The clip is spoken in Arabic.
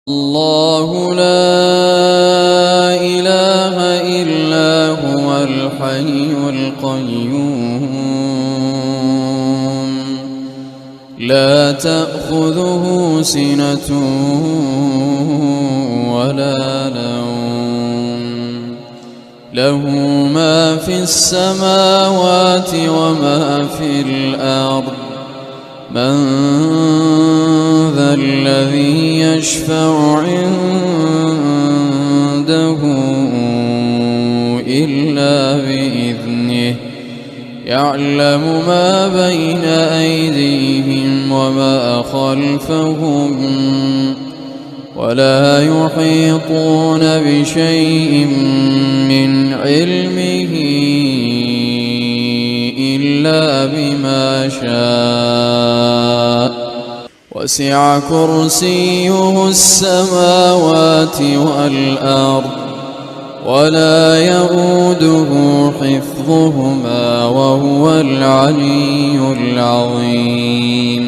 الله لا إله إلا هو الحي القيوم لا تأخذه سنة ولا نوم له ما في السماوات وما في الأرض من ذا الذي يشفع عنده إلا بإذنه يعلم ما بين أيديهم وما خلفهم ولا يحيطون بشيء من علمه إلا بما شاء وسع كرسيه السماوات والأرض ولا يؤوده حفظهما وهو العلي العظيم.